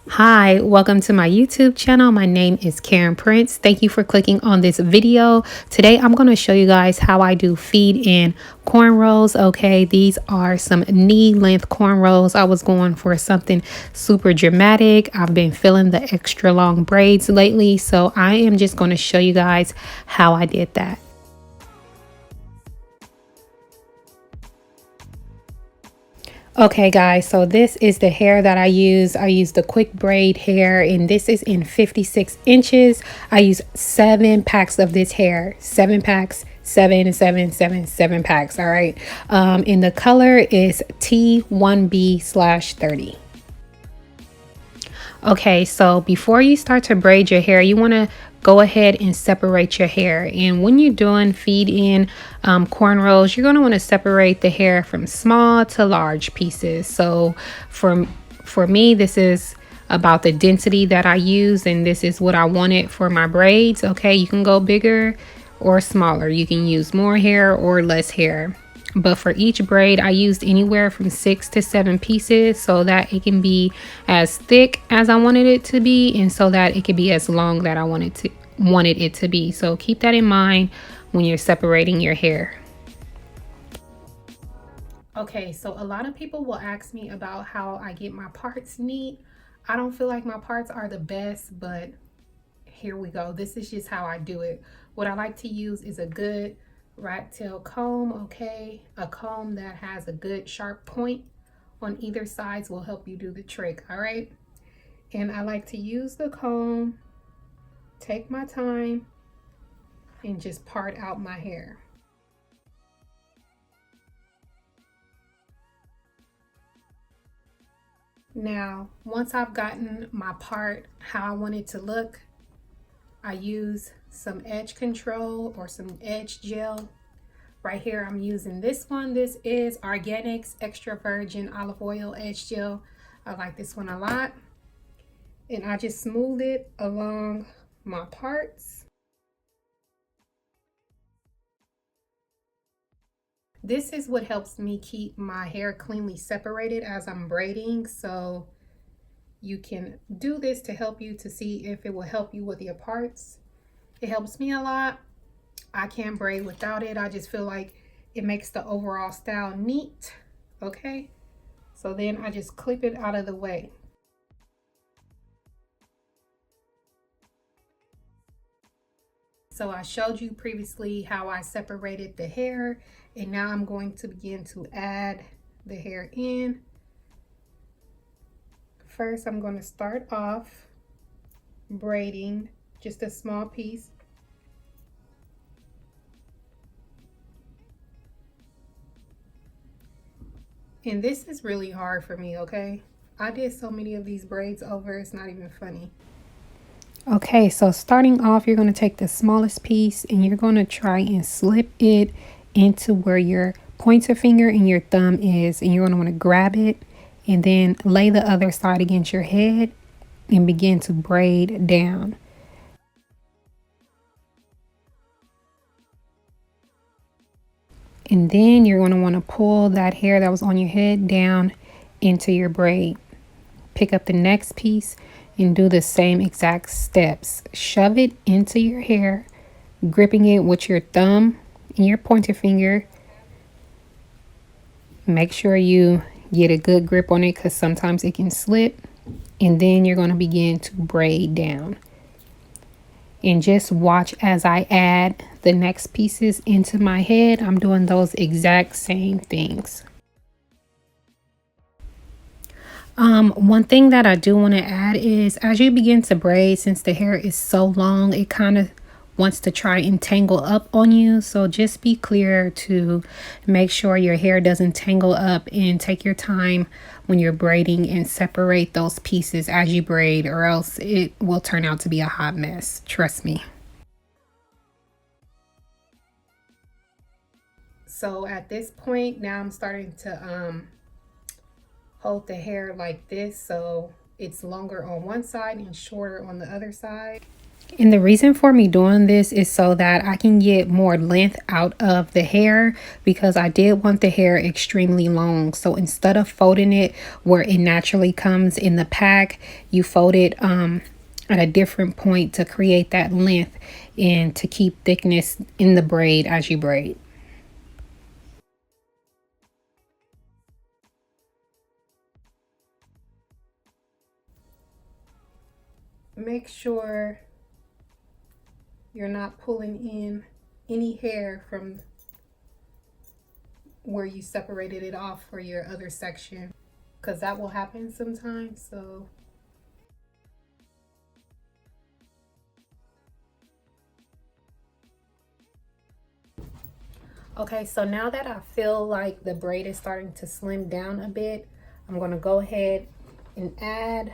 Hi, welcome to my YouTube channel. My name is Karen Prince. Thank you for clicking on this video. Today I'm going to show you guys how I do feed in cornrows. Okay, these are some knee length cornrows. I was going for something super dramatic. I've been feeling the extra long braids lately, so I am just going to show you guys how I did that. Okay guys, so this is the hair that I use. I use the quick braid hair, and this is in 56 inches. I use 7 packs of this hair, 7 packs, 7 packs. All right. And the color is T1B/30. Okay, so before you start to braid your hair, you want to go ahead and separate your hair. And when you're doing feed in cornrows, you're going to want to separate the hair from small to large pieces. So for me, this is about the density that I use, and this is what I wanted for my braids. Okay, you can go bigger or smaller. You can use more hair or less hair. But for each braid, I used anywhere from 6 to 7 pieces so that it can be as thick as I wanted it to be, and so that it could be as long that I wanted it to be. So keep that in mind when you're separating your hair. Okay, so a lot of people will ask me about how I get my parts neat. I don't feel like my parts are the best, but here we go. This is just how I do it. What I like to use is a good rat tail comb. Okay, a comb that has a good sharp point on either sides will help you do the trick. All right, and I like to use the comb, take my time, and just part out my hair. Now once I've gotten my part how I want it to look, I use some edge control or some edge gel. Right here I'm using this one. This is Organics Extra Virgin Olive Oil Edge Gel. I like this one a lot. And I just smooth it along my parts. This is what helps me keep my hair cleanly separated as I'm braiding. So you can do this to help you to see if it will help you with your parts. It helps me a lot. I can't braid without it. I just feel like it makes the overall style neat. Okay, so then I just clip it out of the way. So I showed you previously how I separated the hair, and now I'm going to begin to add the hair in. First, I'm going to start off braiding just a small piece. And this is really hard for me, okay? I did so many of these braids over, it's not even funny. Okay, so starting off, you're going to take the smallest piece and you're going to try and slip it into where your pointer finger and your thumb is. And you're going to want to grab it and then lay the other side against your head and begin to braid down. And then you're going to want to pull that hair that was on your head down into your braid. Pick up the next piece and do the same exact steps. Shove it into your hair, gripping it with your thumb and your pointer finger. Make sure you get a good grip on it because sometimes it can slip. And then you're going to begin to braid down. And just watch as I add the next pieces into my head. I'm doing those exact same things. One thing that I do want to add is as you begin to braid, since the hair is so long, it kind of wants to try and tangle up on you. So just be clear to make sure your hair doesn't tangle up, and take your time when you're braiding and separate those pieces as you braid, or else it will turn out to be a hot mess. Trust me. So at this point now I'm starting to hold the hair like this, so it's longer on one side and shorter on the other side. And the reason for me doing this is so that I can get more length out of the hair, because I did want the hair extremely long. So instead of folding it where it naturally comes in the pack, you fold it at a different point to create that length and to keep thickness in the braid as you braid. Make sure you're not pulling in any hair from where you separated it off for your other section, because that will happen sometimes. So okay, so now that I feel like the braid is starting to slim down a bit, I'm going to go ahead and add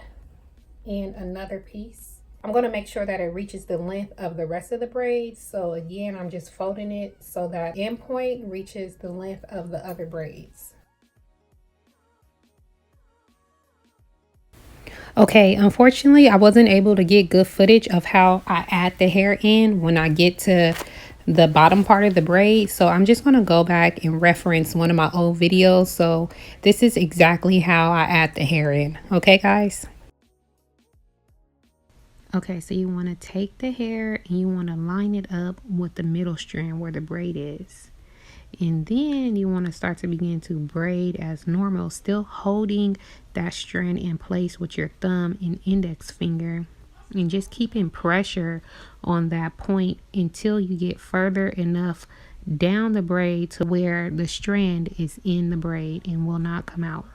in another piece. I'm going to make sure that it reaches the length of the rest of the braid. So again, I'm just folding it so that end point reaches the length of the other braids. Okay, unfortunately, I wasn't able to get good footage of how I add the hair in when I get to the bottom part of the braid. So I'm just going to go back and reference one of my old videos. So this is exactly how I add the hair in. Okay, guys? Okay, so you want to take the hair and you want to line it up with the middle strand where the braid is. And then you want to start to begin to braid as normal, still holding that strand in place with your thumb and index finger, and just keeping pressure on that point until you get further enough down the braid to where the strand is in the braid and will not come out.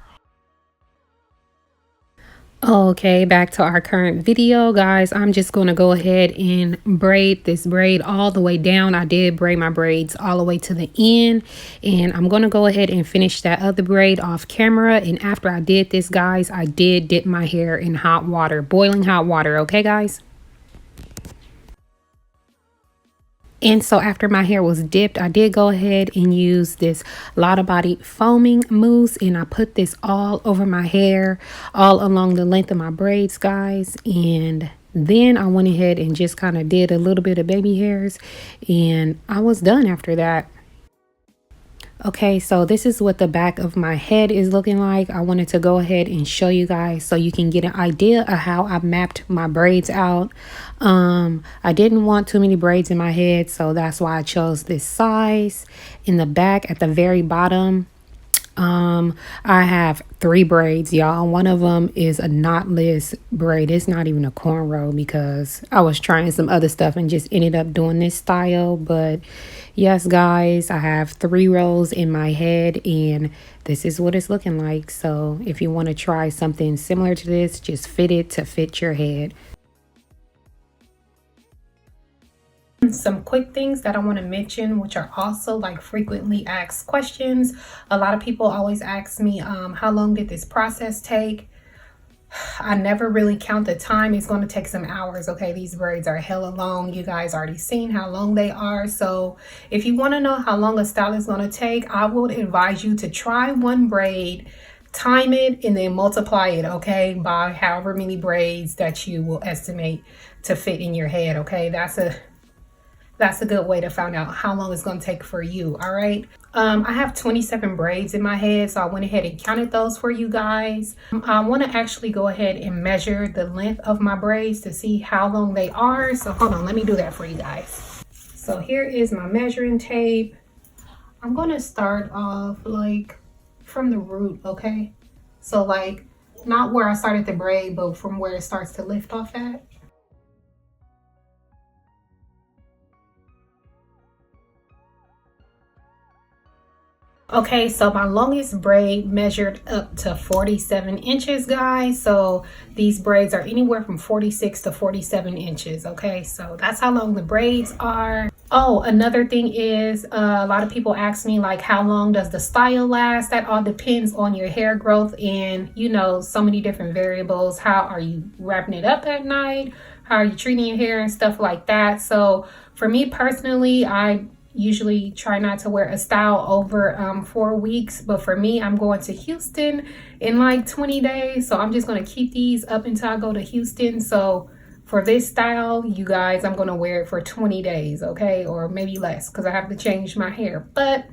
Okay, back to our current video, guys. I'm just going to go ahead and braid this braid all the way down. I did braid my braids all the way to the end, and I'm going to go ahead and finish that other braid off camera. And after I did this, guys, I did dip my hair in hot water, boiling hot water. Okay, guys? And so after my hair was dipped, I did go ahead and use this Lotta Body foaming mousse, and I put this all over my hair, all along the length of my braids, guys. And then I went ahead and just kind of did a little bit of baby hairs, and I was done after that. Okay, so this is what the back of my head is looking like. I wanted to go ahead and show you guys so you can get an idea of how I mapped my braids out. I didn't want too many braids in my head, so that's why I chose this size. In the back at the very bottom, I have 3 braids, y'all. One of them is a knotless braid. It's not even a cornrow because I was trying some other stuff and just ended up doing this style. But yes, guys, I have 3 rows in my head, and this is what it's looking like. So if you want to try something similar to this, just fit it to fit your head. Some quick things that I want to mention, which are also like frequently asked questions. A lot of people always ask me, how long did this process take? I never really count the time. It's going to take some hours. Okay, these braids are hella long. You guys already seen how long they are. So if you want to know how long a style is going to take, I would advise you to try one braid, time it, and then multiply it, okay, by however many braids that you will estimate to fit in your head. Okay, that's a good way to find out how long it's going to take for you. All right. I have 27 braids in my head, so I went ahead and counted those for you guys. I want to actually go ahead and measure the length of my braids to see how long they are. So hold on, let me do that for you guys. So here is my measuring tape. I'm going to start off like from the root. Okay, so like not where I started the braid, but from where it starts to lift off at. Okay, so my longest braid measured up to 47 inches, guys. So these braids are anywhere from 46 to 47 inches. Okay, so that's how long the braids are. Oh, another thing is a lot of people ask me like, how long does the style last? That all depends on your hair growth and, you know, so many different variables. How are you wrapping it up at night? How are you treating your hair and stuff like that? So for me personally, I usually try not to wear a style over 4 weeks, but for me, I'm going to Houston in like 20 days, so I'm just going to keep these up until I go to Houston. So For this style, you guys, I'm going to wear it for 20 days, okay? Or maybe less because I have to change my hair. But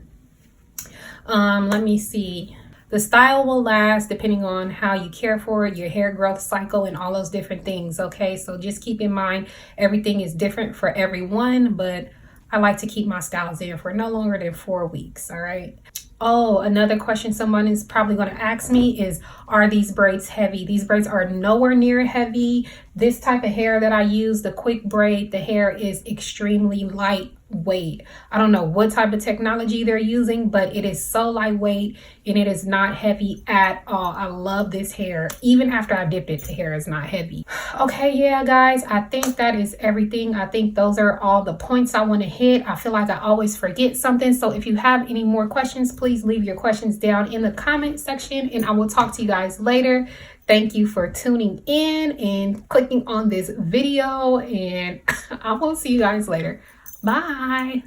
let me see. The style will last depending on how you care for it, your hair growth cycle, and all those different things, okay? So just keep in mind, everything is different for everyone, but I like to keep my styles in for no longer than 4 weeks, all right? Oh, another question someone is probably going to ask me is, are these braids heavy? These braids are nowhere near heavy. This type of hair that I use, the quick braid, the hair is extremely lightweight. I don't know what type of technology they're using, but it is so lightweight and it is not heavy at all. I love this hair. Even after I dip it, the hair is not heavy. Okay, yeah, guys, I think that is everything. I think those are all the points I want to hit. I feel like I always forget something. So if you have any more questions, please leave your questions down in the comment section and I will talk to you guys later. Thank you for tuning in and clicking on this video, and I will see you guys later. Bye.